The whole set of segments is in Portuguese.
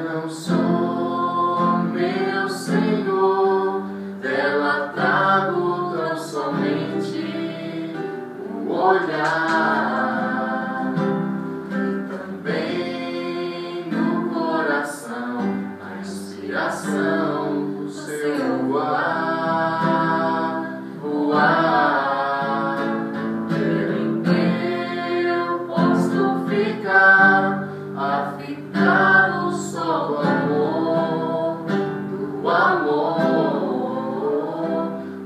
não sou, meu Senhor, dela trago tão somente o olhar, e também no coração a inspiração do seu voar, voar. Quero em teu posto ficar, a ficar no sol do amor,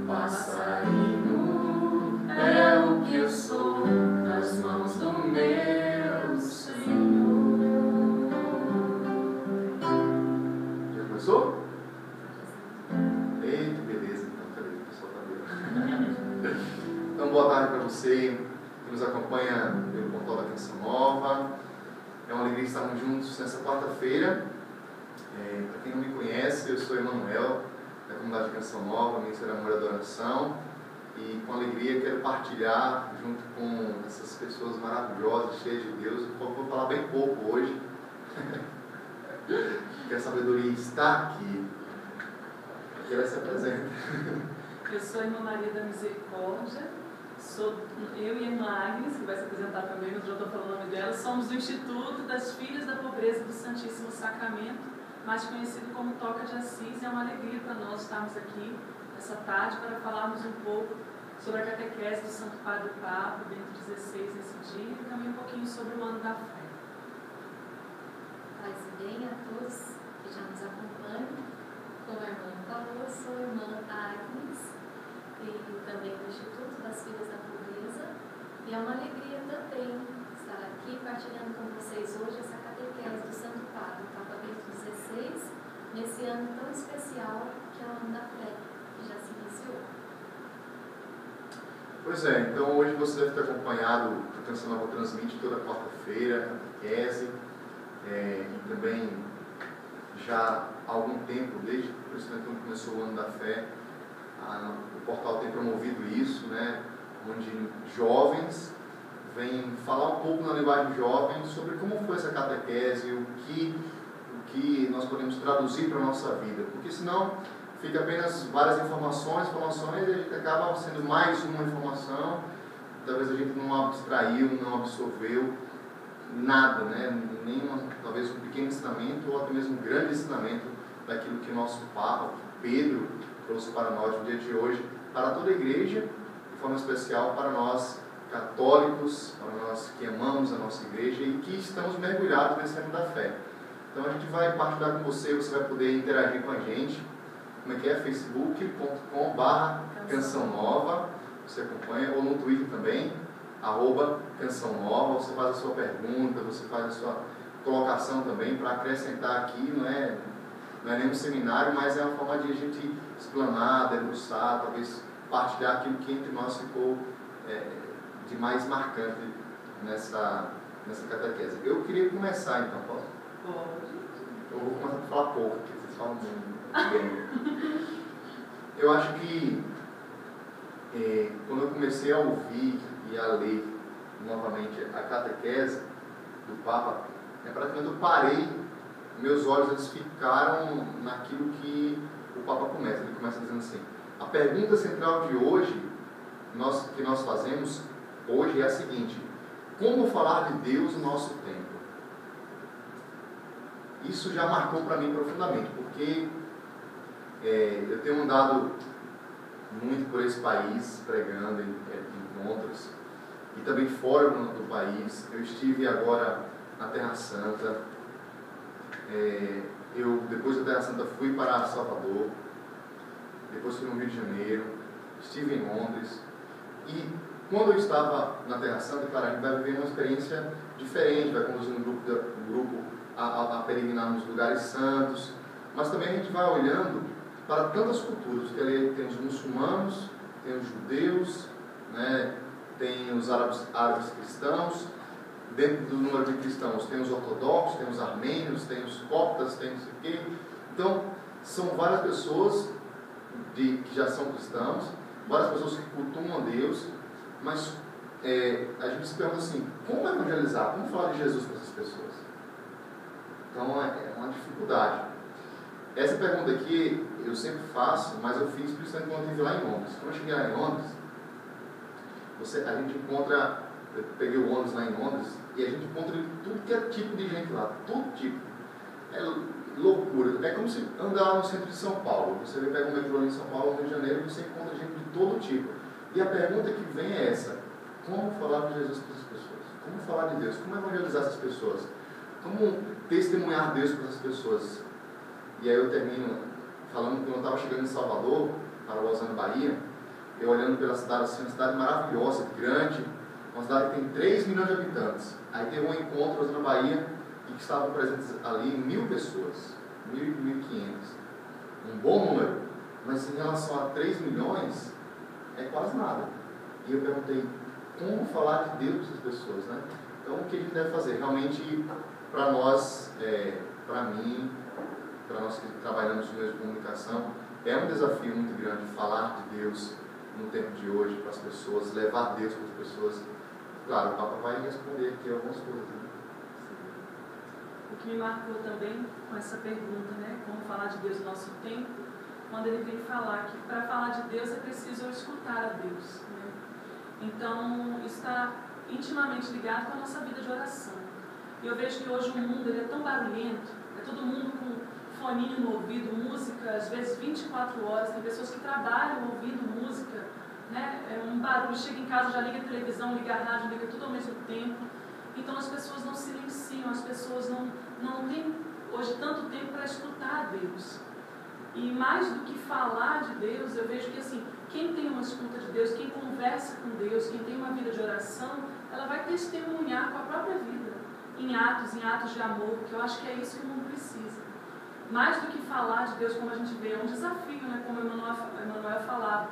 passarinho é o que eu sou nas mãos do meu Senhor. Já começou? Eita, beleza, então, cadê o pessoal? Então, boa tarde para você que nos acompanha pelo portal da Canção Nova. É uma alegria estarmos juntos nessa quarta-feira. Para quem não me conhece, eu sou Emanuel, da comunidade Canção Nova, ministro da Amor e Adoração, e com alegria quero partilhar junto com essas pessoas maravilhosas, cheias de Deus. Vou falar bem pouco hoje, porque a sabedoria está aqui, que ela se apresenta. Eu sou a irmã Maria da Misericórdia, sou eu e a irmã Agnes, que vai se apresentar também, mas já estou falando o nome dela. Somos do Instituto das Filhas da Pobreza do Santíssimo Sacramento, mais conhecido como Toca de Assis. É uma alegria para nós estarmos aqui essa tarde para falarmos um pouco sobre a catequese do Santo Padre Papa, Bento XVI, nesse dia, e também um pouquinho sobre o ano da fé. Paz e bem a todos que já nos acompanham. Como a irmã falou, eu sou a irmã Agnes, e também do Instituto das Filhas da Pobreza. E é uma alegria também estar aqui partilhando com vocês hoje essa catequese do Santo Padre, Papa Bento XVI, nesse ano tão especial que é o ano da fé, que já se iniciou. Pois é, então hoje você deve ter acompanhado a Canção Nova transmite toda quarta-feira, a catequese, e também já há algum tempo, desde quando começou o ano da fé, o portal tem promovido isso, né, onde jovens vêm falar um pouco na linguagem jovem sobre como foi essa catequese, o que nós podemos traduzir para a nossa vida, porque senão fica apenas várias informações, e a gente acaba sendo mais uma informação, talvez a gente não abstraiu, não absorveu nada, né? Talvez um pequeno ensinamento ou até mesmo um grande ensinamento daquilo que o nosso Papa, Pedro, trouxe para nós no dia de hoje, para toda a igreja, de forma especial para nós católicos, para nós que amamos a nossa igreja e que estamos mergulhados nesse ano da fé. Então a gente vai partilhar com você, você vai poder interagir com a gente. Como é que é? facebook.com/Canção Nova, você acompanha, ou no Twitter também, @Canção Nova, você faz a sua pergunta, você faz a sua colocação também, para acrescentar aqui, não é nenhum seminário, mas é uma forma de a gente explanar, debruçar, talvez partilhar aquilo que entre nós ficou de mais marcante nessa catequese. Eu queria começar então, posso? Pode. Eu vou começar a falar pouco, porque vocês falam muito bem. Eu acho que quando eu comecei a ouvir e a ler novamente a catequese do Papa, praticamente eu parei, meus olhos eles ficaram naquilo que o Papa começa. Ele começa dizendo assim: a pergunta central de hoje, que nós fazemos hoje é a seguinte: como falar de Deus no nosso tempo? Isso já marcou para mim profundamente, porque eu tenho andado muito por esse país, pregando em encontros, e também fora do país. Eu estive agora na Terra Santa. Eu, depois da Terra Santa, fui para Salvador, depois fui no Rio de Janeiro, estive em Londres, e quando eu estava na Terra Santa, claro, a gente vai viver uma experiência diferente, vai conduzir um grupo a peregrinar nos lugares santos, mas também a gente vai olhando para tantas culturas, que ali tem os muçulmanos, tem os judeus, né, tem os árabes cristãos. Dentro do número de cristãos tem os ortodoxos, tem os armênios, tem os coptas, tem não sei o quê. Então, são várias pessoas que já são cristãos, várias pessoas que cultuam a Deus, mas a gente se pergunta assim: como evangelizar? Como falar de Jesus para essas pessoas? Então é uma dificuldade. Essa pergunta aqui eu sempre faço, mas eu fiz principalmente quando eu estive lá em Londres. Quando eu cheguei lá em Londres, a gente encontra, eu peguei o ônibus lá em Londres, e a gente encontra tudo que é tipo de gente lá, todo tipo. É loucura. É como se andar lá no centro de São Paulo. Você pega um metrô em São Paulo, no Rio de Janeiro, você encontra gente de todo tipo. E a pergunta que vem é essa: como falar de Jesus para essas pessoas? Como falar de Deus? Como evangelizar essas pessoas? Como testemunhar Deus para essas pessoas? E aí eu termino falando que quando eu estava chegando em Salvador, para Lausanne, Bahia, eu olhando pela cidade, assim, uma cidade maravilhosa, grande, uma cidade que tem 3 milhões de habitantes. Aí teve um encontro na Bahia e que estavam presentes ali 1.000 pessoas, 1.000, 1.500. Um bom número, mas em relação a 3 milhões, é quase nada. E eu perguntei, como falar de Deus para as pessoas, né? Então, o que a gente deve fazer? Realmente, para nós, para mim, para nós que trabalhamos no meio de comunicação, é um desafio muito grande falar de Deus no tempo de hoje para as pessoas, levar Deus para as pessoas. Claro, o Papa vai responder aqui algumas coisas. Né? O que me marcou também com essa pergunta, né, como falar de Deus no nosso tempo, quando ele vem falar que para falar de Deus é preciso eu escutar a Deus. Né? Então, isso está intimamente ligado com a nossa vida de oração. E eu vejo que hoje o mundo ele é tão barulhento, é todo mundo com foninho no ouvido, música, às vezes 24 horas, tem pessoas que trabalham ouvindo música, né? É um barulho, chega em casa, já liga a televisão, liga a rádio, liga tudo ao mesmo tempo. Então as pessoas não silenciam, as pessoas não têm hoje tanto tempo para escutar a Deus. E mais do que falar de Deus, eu vejo que assim, quem tem uma escuta de Deus, quem conversa com Deus, quem tem uma vida de oração, ela vai testemunhar com a própria vida, em atos de amor, que eu acho que é isso que o mundo precisa. Mais do que falar de Deus, como a gente vê, é um desafio, né? Como o Emmanuel falava.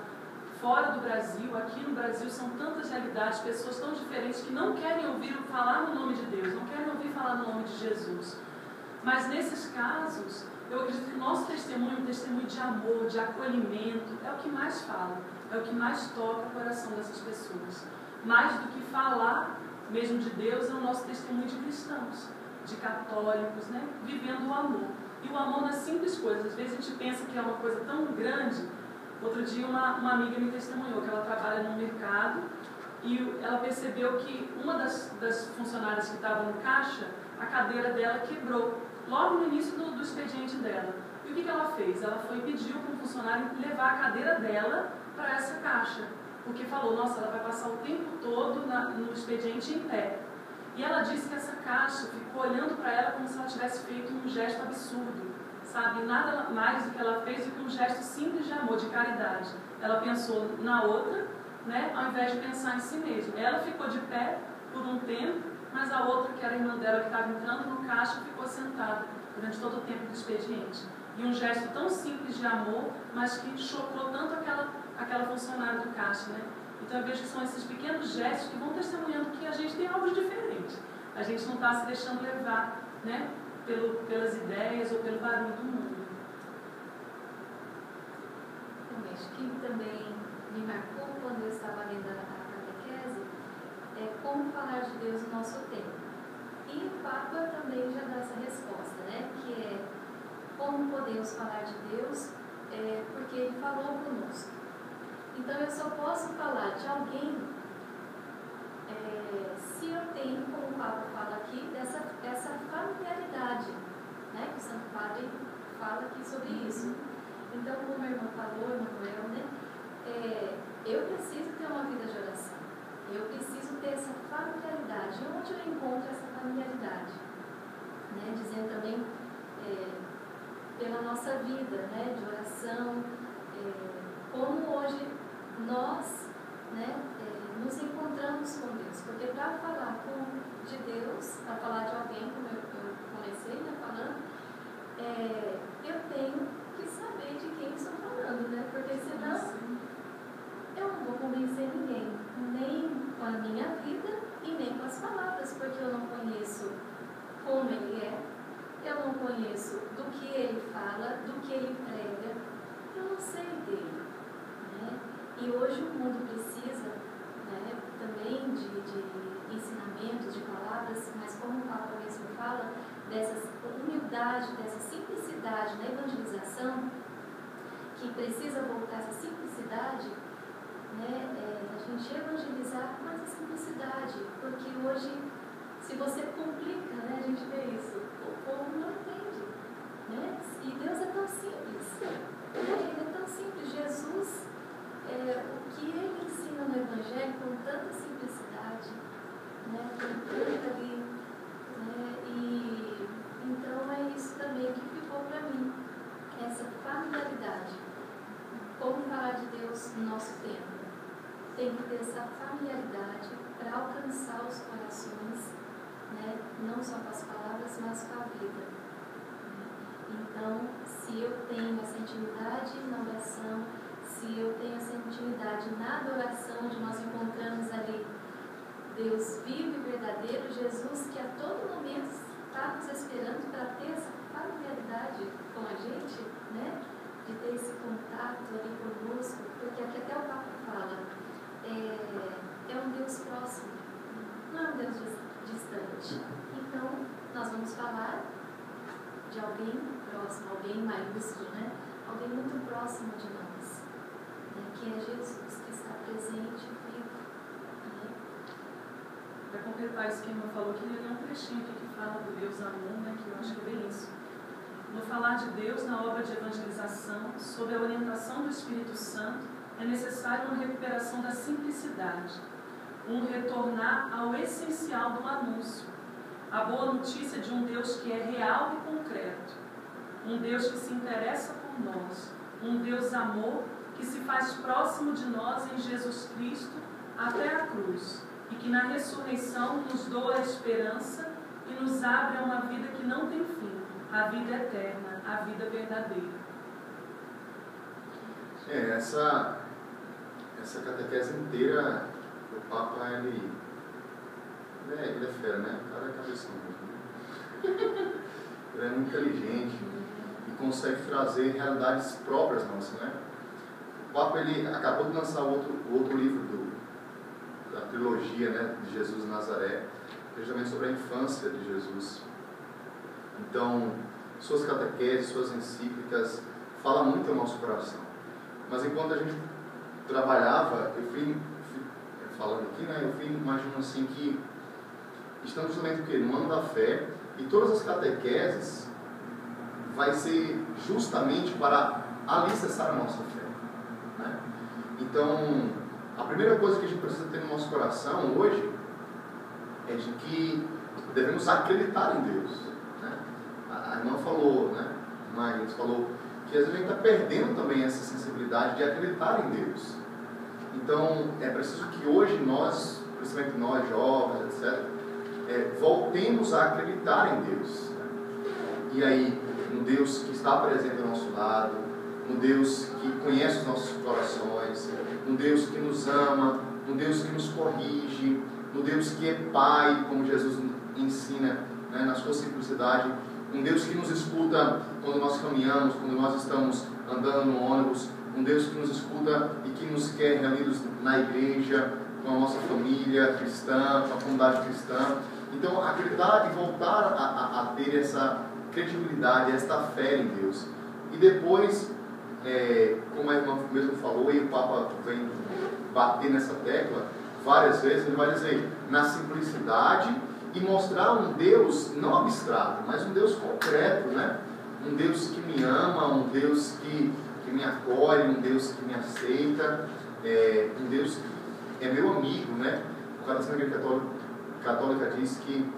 Fora do Brasil, aqui no Brasil, são tantas realidades, pessoas tão diferentes que não querem ouvir falar no nome de Deus, não querem ouvir falar no nome de Jesus. Mas nesses casos, eu acredito que o nosso testemunho é um testemunho de amor, de acolhimento, é o que mais fala, é o que mais toca o coração dessas pessoas. Mais do que falar mesmo de Deus, é o nosso testemunho de cristãos, de católicos, né? Vivendo o amor. E o amor nas simples coisas. Às vezes a gente pensa que é uma coisa tão grande. Outro dia uma amiga me testemunhou que ela trabalha no mercado e ela percebeu que uma das funcionárias que estava no caixa, a cadeira dela quebrou, logo no início do expediente dela. E o que ela fez? Ela foi e pediu para um funcionário levar a cadeira dela para essa caixa. Porque falou, nossa, ela vai passar o tempo todo no expediente em pé. E ela disse que essa caixa ficou olhando para ela como se ela tivesse feito um gesto absurdo, sabe? Nada mais do que ela fez do que um gesto simples de amor, de caridade. Ela pensou na outra, né, ao invés de pensar em si mesma. Ela ficou de pé por um tempo, mas a outra, que era a irmã dela que estava entrando no caixa, ficou sentada durante todo o tempo do expediente. E um gesto tão simples de amor, mas que chocou tanto aquela funcionária do caixa, né? Então eu vejo que são esses pequenos gestos que vão testemunhando que a gente tem algo diferente. A gente não está se deixando levar, né, pelas ideias ou pelo barulho do mundo. Eu acho que também me marcou quando eu estava lendo a catequese é como falar de Deus no nosso tempo. E o Papa também já dá essa resposta, né, que é como podemos falar de Deus porque Ele falou conosco. Então eu só posso falar de alguém se eu tenho, como o Papa fala aqui, essa familiaridade, né? Que o Santo Padre fala aqui sobre isso. Então, como a irmã falou, Emmanuel, né? Eu preciso ter uma vida de oração. Eu preciso ter essa familiaridade. E onde eu encontro essa familiaridade? Né? Dizendo também pela nossa vida, né? De oração, como hoje nós, né, nos encontramos com Deus, porque para falar de Deus, para falar de alguém, como eu comecei, né, falando, eu tenho que saber de quem estou falando, né, porque senão eu não vou convencer ninguém, nem com a minha vida e nem com as palavras, porque eu não conheço como Ele é, eu não conheço do que Ele fala, do que Ele prega, eu não sei dele. E hoje o mundo precisa, né, também de ensinamentos, de palavras, mas como o Papa mesmo fala, dessas humildade, dessa simplicidade na evangelização, que precisa voltar essa simplicidade, né, a gente evangelizar com essa simplicidade, porque hoje, se você complica, né, a gente vê isso, o povo não entende, né? E Deus é tão simples, né? Ele é tão simples. Jesus, o que ele ensina no Evangelho com tanta simplicidade, né, com tanta ali, né, e então é isso também que ficou para mim, essa familiaridade. Como falar de Deus no nosso tempo? Tem que ter essa familiaridade para alcançar os corações, né? Não só com as palavras, mas com a vida. Então, se eu tenho essa intimidade na oração, se eu tenho essa intimidade na adoração, onde nós encontramos ali Deus vivo e verdadeiro, Jesus que a todo momento está nos esperando para ter essa familiaridade com a gente, né? De ter esse contato ali conosco, porque aqui até o Papa fala, é um Deus próximo, não é um Deus distante. Então, nós vamos falar de alguém próximo, alguém maiúsculo, né? Alguém muito próximo de nós, né? Que é Jesus, que está presente, vivo. Né? Para completar isso que a irmã falou, queria ler um trechinho aqui que fala do Deus amor, né? Que eu acho que é bem isso. No falar de Deus na obra de evangelização, sob a orientação do Espírito Santo, é necessário uma recuperação da simplicidade, um retornar ao essencial do anúncio, a boa notícia de um Deus que é real e concreto, um Deus que se interessa por nós, um Deus amor que se faz próximo de nós em Jesus Cristo até a cruz e que na ressurreição nos doa a esperança e nos abre a uma vida que não tem fim, a vida eterna, a vida verdadeira. Essa catequese inteira, o Papa, ele é fera, né? O cara é cabeção mesmo. Ele é muito inteligente e consegue trazer realidades próprias nossas, né? O Papa, ele acabou de lançar outro livro da trilogia, né, de Jesus de Nazaré, precisamente sobre a infância de Jesus. Então, suas catequeses, suas encíclicas, falam muito ao nosso coração. Mas enquanto a gente trabalhava, eu fui falando aqui, né, eu fui imaginando assim que estamos justamente o quê? No ano da fé, e todas as catequeses vai ser justamente para alicerçar a nossa fé, né? Então, a primeira coisa que a gente precisa ter no nosso coração hoje é de que devemos acreditar em Deus, né? A irmã falou, né? Magnes falou que às vezes a gente está perdendo também essa sensibilidade de acreditar em Deus. Então, é preciso que hoje nós, principalmente nós jovens, etc., voltemos a acreditar em Deus, né? E aí, no Deus que está presente ao nosso lado, no Deus que conhece os nossos corações, no Deus que nos ama, no Deus que nos corrige, no Deus que é Pai, como Jesus ensina, né, na sua simplicidade, um Deus que nos escuta quando nós caminhamos, quando nós estamos andando no ônibus, um Deus que nos escuta e que nos quer reunidos na igreja, com a nossa família cristã, com a comunidade cristã. Então, acreditar e voltar a ter essa credibilidade, esta fé em Deus. E depois, como a irmã mesmo falou, e o Papa vem bater nessa tecla várias vezes, ele vai dizer, na simplicidade, e mostrar um Deus não abstrato, mas um Deus concreto, né? Um Deus que me ama, um Deus que me acolhe, um Deus que me aceita, um Deus que é meu amigo, né? O Catecismo Católica diz que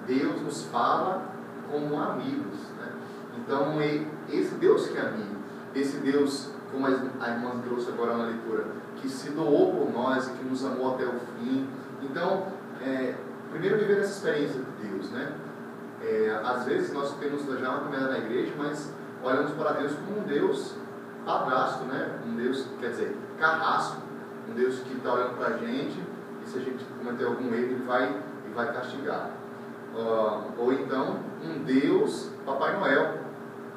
Deus nos fala como amigos, né? Então, esse Deus que é amigo, esse Deus, como a irmã trouxe agora na leitura, que se doou por nós e que nos amou até o fim. Então, primeiro viver essa experiência de Deus, né? Às vezes nós temos já uma caminhada na igreja, mas olhamos para Deus como um Deus padrasto, né? Um Deus, quer dizer, carrasco, um Deus que está olhando para a gente e se a gente cometer algum erro, ele vai castigar. Ou então, um Deus Papai Noel,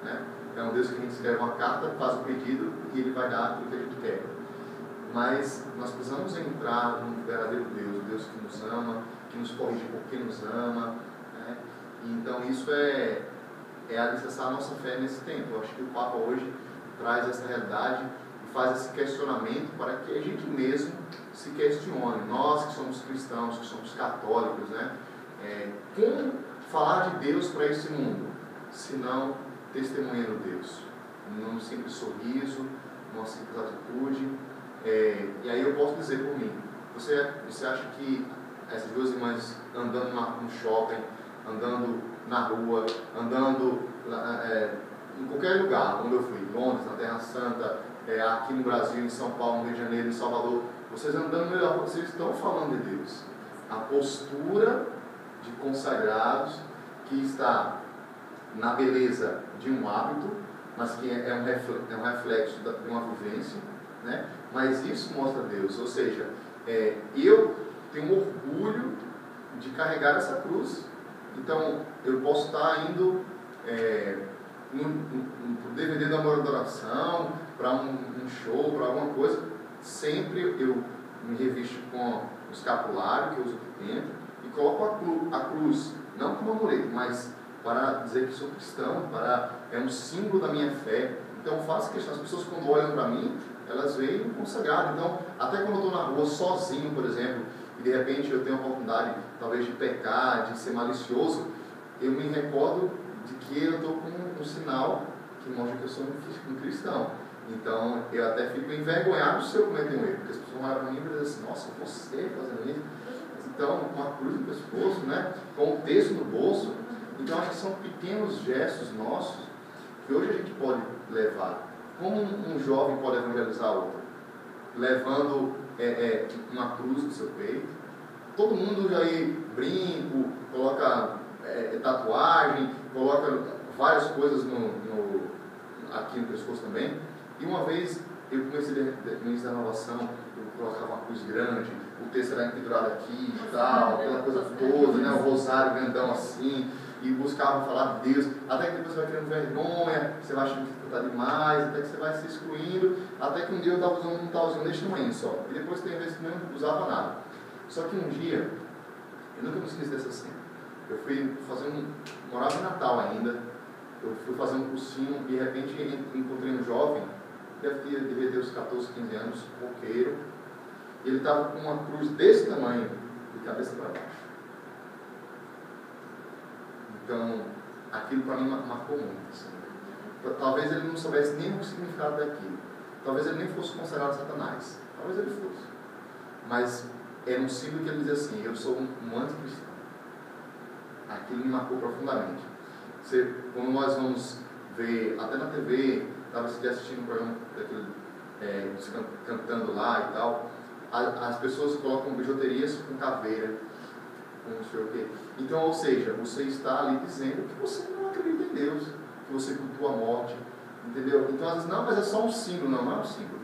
né? É um Deus que a gente escreve uma carta, faz o pedido e ele vai dar aquilo que a gente quer. Mas nós precisamos entrar num verdadeiro Deus, um Deus que nos ama, que nos corrige porque nos ama, né? Então isso é alicerçar a nossa fé nesse tempo. Eu acho que o Papa hoje traz essa realidade e faz esse questionamento para que a gente mesmo se questione. Nós que somos cristãos, que somos católicos, né? Como falar de Deus para esse mundo, se não testemunhando Deus? Num simples sorriso, numa simples atitude. E aí eu posso dizer por mim, você acha que essas duas irmãs andando no shopping, andando na rua, andando em qualquer lugar, onde eu fui, em Londres, na Terra Santa, aqui no Brasil, em São Paulo, no Rio de Janeiro, em Salvador, vocês andando no meio da rua, vocês estão falando de Deus. A postura de consagrados que está na beleza de um hábito, mas que é um reflexo de uma vivência, né? Mas isso mostra Deus, ou seja, eu tenho orgulho de carregar essa cruz. Então, eu posso estar indo no DVD da Amor e Adoração, para um show, para alguma coisa, sempre eu me revisto com o escapulário que eu uso aqui dentro e coloco a cruz, não como amuleto, mas para dizer que sou cristão, é um símbolo da minha fé. Então, faço questão, as pessoas quando olham para mim, elas veem consagrado. Então, até quando eu estou na rua sozinho, por exemplo, e de repente eu tenho a oportunidade, talvez, de pecar, de ser malicioso, eu me recordo de que eu estou com um sinal que mostra que eu sou um cristão. Então, eu até fico envergonhado se eu cometer um erro, porque as pessoas olham para mim e dizem assim, nossa, você fazendo isso? Então, com uma cruz no pescoço, né? Com um texto no bolso. Então, acho que são pequenos gestos nossos que hoje a gente pode levar. Como um jovem pode evangelizar outro? Levando uma cruz no seu peito. Todo mundo já aí brinco, coloca tatuagem, coloca várias coisas aqui no pescoço também. E uma vez eu comecei no início da renovação, eu colocava uma cruz grande, o texto era pendurado aqui e tal, aquela coisa toda, né? O rosário grandão assim, e buscava falar de Deus, até que depois você vai criando vergonha, você vai achando que está demais, até que você vai se excluindo, até que um dia eu estava usando um talzinho deste tamanho só, e depois tem vezes que não usava nada. Só que um dia, eu nunca me esqueci dessa cena, eu fui morava em Natal ainda, eu fui fazer um cursinho e de repente encontrei um jovem, devia ter uns 14, 15 anos, roqueiro, e ele estava com uma cruz desse tamanho, de cabeça para baixo. Então, aquilo para mim marcou muito. Assim. Talvez ele não soubesse nem o significado daquilo. Talvez ele nem fosse considerado Satanás. Talvez ele fosse. Mas era um símbolo que ele dizia assim, eu sou um anticristão. Aquilo me marcou profundamente. Quando nós vamos ver, até na TV, estava assistindo um programa daquele, cantando lá e tal, as pessoas colocam bijuterias com caveira, com não sei o quê. Então, ou seja, você está ali dizendo que você não acredita em Deus, que você cultua a morte, entendeu? Então, às vezes, não, mas é só um símbolo. Não é um símbolo.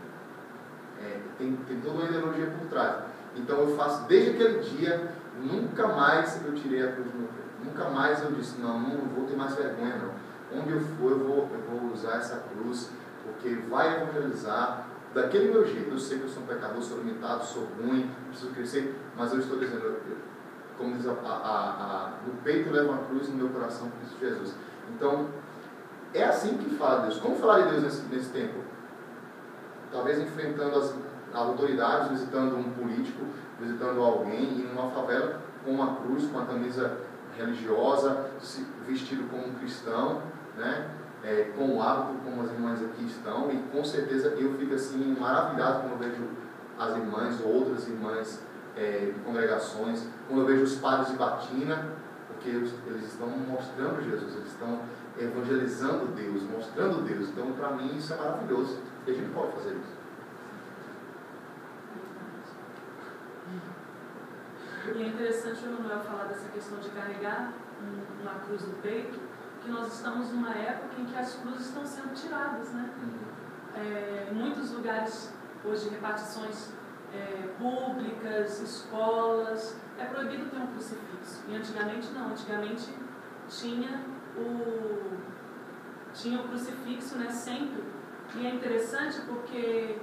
Tem toda uma ideologia por trás. Então, eu faço, desde aquele dia, nunca mais eu tirei a cruz do meu peito. Nunca mais eu disse, não vou ter mais vergonha, não. Onde eu for, eu vou usar essa cruz, porque vai evangelizar daquele meu jeito. Eu sei que eu sou um pecador, sou limitado, sou ruim, preciso crescer, mas eu estou dizendo, como diz no peito leva uma cruz, no meu coração Cristo Jesus. Então, é assim que fala Deus. Como falar de Deus nesse tempo? Talvez enfrentando as autoridades, visitando um político, visitando alguém, indo numa favela com uma cruz, com uma camisa religiosa, vestido como um cristão, né? Com o hábito como as irmãs aqui estão, e com certeza eu fico assim maravilhado quando vejo as irmãs ou outras irmãs de congregações, quando eu vejo os padres de batina, porque eles estão mostrando Jesus, eles estão evangelizando Deus, mostrando Deus. Então, para mim, isso é maravilhoso, e a gente pode fazer isso. E é interessante o Emanuel falar dessa questão de carregar uma cruz no peito, que nós estamos numa época em que as cruzes estão sendo tiradas, né? Em muitos lugares, hoje, repartições públicas, escolas, é proibido ter um crucifixo. E antigamente não, antigamente tinha o crucifixo, né, sempre. E é interessante porque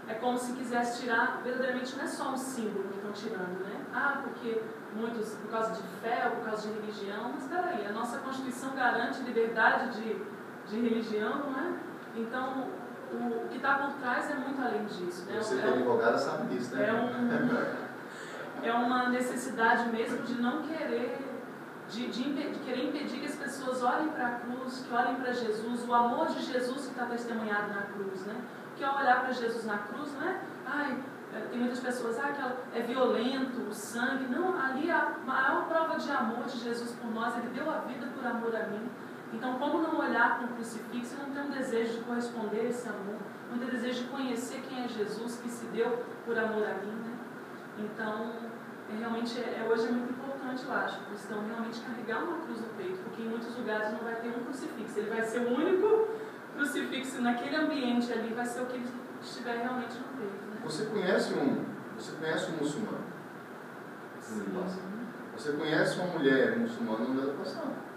é como se quisesse tirar, verdadeiramente não é só um símbolo que estão tirando, né? Porque muitos, por causa de fé ou por causa de religião, mas espera aí, a nossa Constituição garante liberdade de religião, não é? Então, o que está por trás é muito além disso, né? Você como advogada sabe disso, né? É uma necessidade mesmo de não querer, de querer impedir que as pessoas olhem para a cruz, que olhem para Jesus, o amor de Jesus que está testemunhado na cruz, né? Que ao olhar para Jesus na cruz, não é? Tem muitas pessoas, que é violento, o sangue. Não, ali a maior prova de amor de Jesus por nós, Ele deu a vida por amor a mim. Então, como não olhar para o crucifixo e não ter um desejo de corresponder a esse amor, não ter desejo de conhecer quem é Jesus que se deu por amor a mim, né? Então, hoje é muito importante, eu acho, o cristão realmente carregar uma cruz no peito, porque em muitos lugares não vai ter um crucifixo, ele vai ser o único crucifixo naquele ambiente ali, vai ser o que ele estiver realmente no peito. Né? Você conhece um muçulmano? Sim. Você conhece uma mulher muçulmana no meio da passada?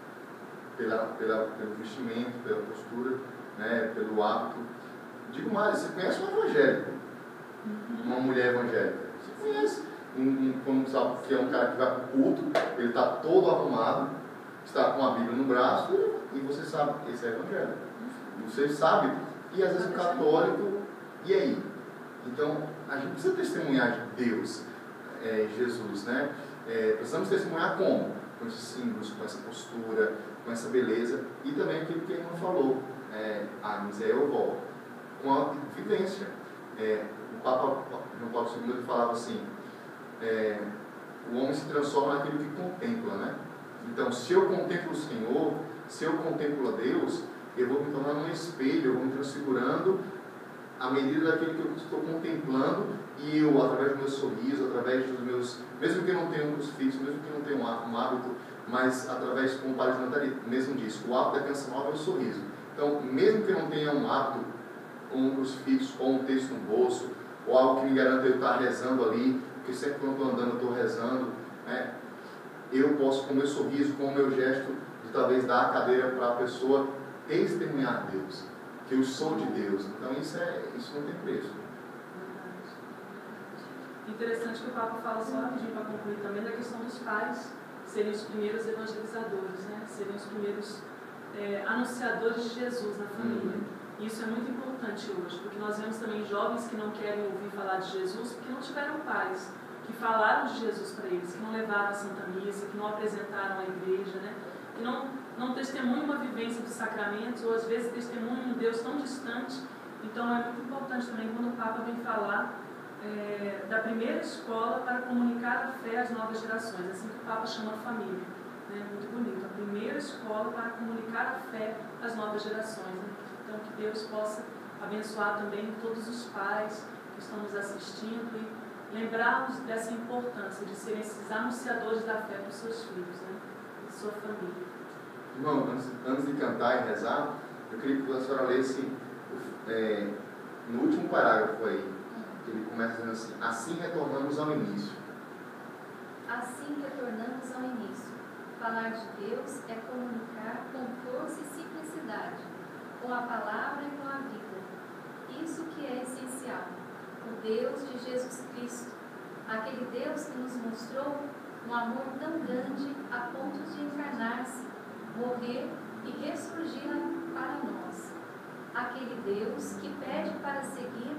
Pelo vestimento, pela postura, né, pelo hábito. Digo mais, você conhece um evangélico, uma mulher evangélica. Você conhece. Quando sabe que é um cara que vai para o culto, ele está todo arrumado, está com a Bíblia no braço, e você sabe que esse é evangélico. Você sabe, e às vezes o católico, e aí? Então, a gente precisa testemunhar de Deus, Jesus, né? Precisamos testemunhar como? Com esses símbolos, com essa postura, com essa beleza, e também aquilo que ele não falou, Agnes, eu volto, com a vivência. O Papa João Paulo II ele falava assim, o homem se transforma naquilo que contempla, né? Então, se eu contemplo o Senhor, se eu contemplo a Deus, eu vou me tornar um espelho, eu vou me transfigurando à medida daquilo que eu estou contemplando, e eu, através do meu sorriso, através dos meus, mesmo que eu não tenha um crucifixo, mesmo que eu não tenha um hábito, mas através, como o Padre Nathalie mesmo disse, o hábito da canção nova é o sorriso. Então, mesmo que eu não tenha um hábito, um crucifixo, ou um texto no bolso, ou algo que me garanta eu estar rezando ali, porque sempre quando eu estou andando eu estou rezando, né? Eu posso, com o meu sorriso, com o meu gesto, de talvez dar a cadeira para a pessoa testemunhar Deus, que eu sou de Deus. Então isso não tem preço. Interessante que o Papa fala, só rapidinho para concluir também, da questão dos pais serem os primeiros evangelizadores, né? Serem os primeiros anunciadores de Jesus na família. Isso é muito importante hoje, porque nós vemos também jovens que não querem ouvir falar de Jesus porque não tiveram pais que falaram de Jesus para eles, que não levaram a Santa Missa, que não apresentaram a igreja, né? Que não testemunham uma vivência dos sacramentos, ou às vezes testemunham um Deus tão distante. Então é muito importante também quando o Papa vem falar da primeira escola para comunicar a fé às novas gerações, assim que o Papa chama a família, né? Muito bonito, a primeira escola para comunicar a fé às novas gerações, né? Então que Deus possa abençoar também todos os pais que estão nos assistindo e lembrá-los dessa importância de serem esses anunciadores da fé para os seus filhos, né? E sua família. Irmão, antes de cantar e rezar, eu queria que a senhora lesse no último parágrafo aí, que ele começa dizendo assim: assim retornamos ao início. Assim retornamos ao início. Falar de Deus é comunicar com força e simplicidade, com a palavra e com a vida. Isso que é essencial. O Deus de Jesus Cristo, aquele Deus que nos mostrou um amor tão grande a ponto de encarnar-se, morrer e ressurgir para nós. Aquele Deus que pede para seguir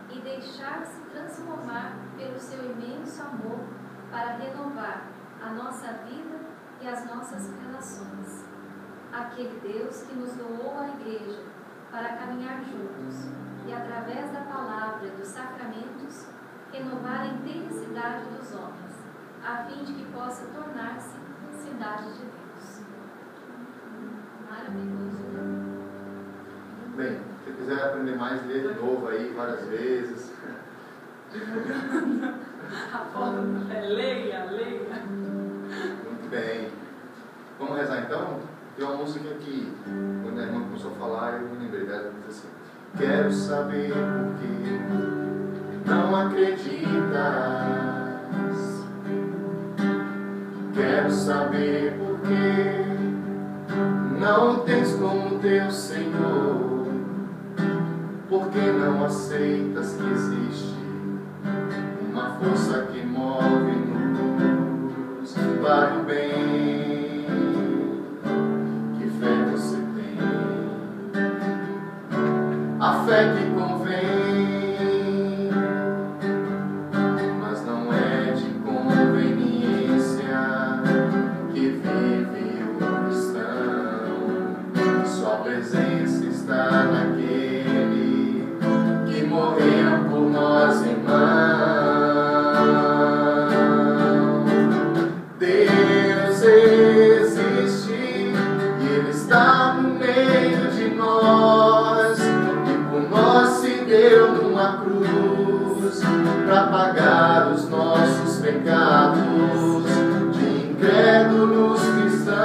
e deixar-se transformar pelo seu imenso amor para renovar a nossa vida e as nossas relações. Aquele Deus que nos doou a igreja para caminhar juntos e, através da palavra e dos sacramentos, renovar a intensidade dos homens, a fim de que possa tornar-se cidade de Deus. Maravilhoso, né? Bem, se quiser aprender mais, lê de novo aí várias vezes. Leia. Muito bem. Vamos rezar então? Tem uma música que, quando a irmã começou a falar, eu me lembrei dela, diz assim: quero saber por que não acreditas. Quero saber por que não tens como teu Senhor. Por que não não aceitas que existe uma força que move-nos para o bem. Que fé você tem? A fé que convém, mas não é de conveniência que vive o cristão. Sua presença está naquele que morreu por nós, irmão. Deus existe e Ele está no meio de nós, e por nós se deu numa cruz para pagar os nossos pecados de incrédulos cristãos.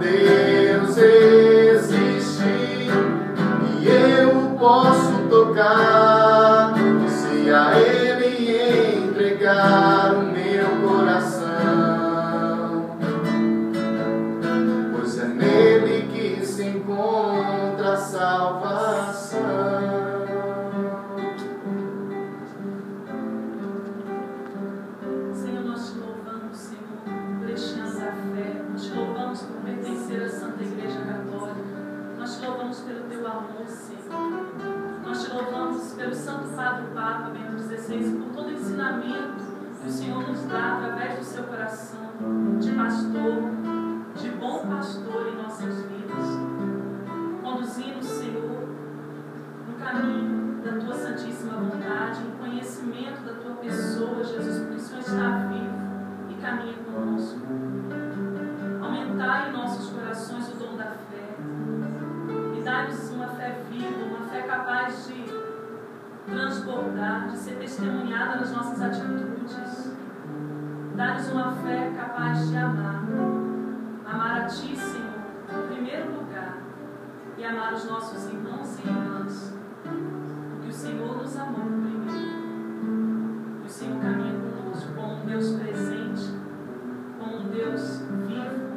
Deus existe e eu posso tocar se a Ele entregar o meu coração, pois é nele que se encontra a salvação. Senhor, nós te louvamos, Senhor, por este ano da fé. Nós te louvamos por pertencer à Santa Igreja Católica. Nós te louvamos pelo teu amor, Senhor. Nós te louvamos pelo Santo Padre Papa Bento XVI, por todo o ensinamento que o Senhor nos dá através do seu coração de pastor, de bom pastor em nossas vidas, conduzindo, Senhor, no caminho da tua santíssima vontade, em conhecimento da tua pessoa, Jesus, porque o Senhor está vivo e caminha conosco. Aumentai em nossos corações o dom da fé e dai-nos uma fé viva, uma fé capaz de transbordar, de ser testemunhada nas nossas atitudes. Dá-nos uma fé capaz de amar a Ti, Senhor, em primeiro lugar, e amar os nossos irmãos e irmãs, porque o Senhor nos amou primeiro. E o Senhor caminha conosco como um Deus presente, como um Deus vivo,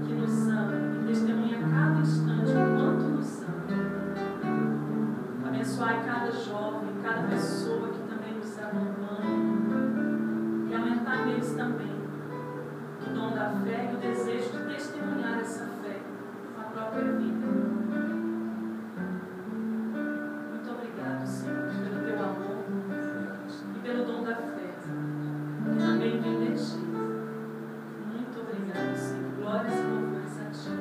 que nos ama e testemunha a cada instante o quanto nos ama. Abençoai cada jovem, cada pessoa que também nos acompanha, e aumentar neles também o dom da fé e o desejo de testemunhar essa fé com a própria vida. Muito obrigado, Senhor, pelo teu amor e pelo dom da fé, que também vem de Ti. Muito obrigado, Senhor. Glórias e louvores a Ti.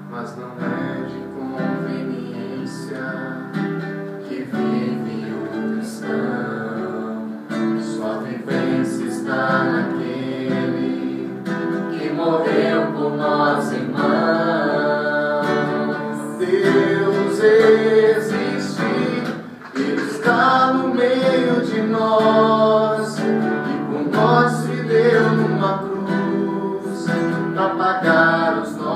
Mas não é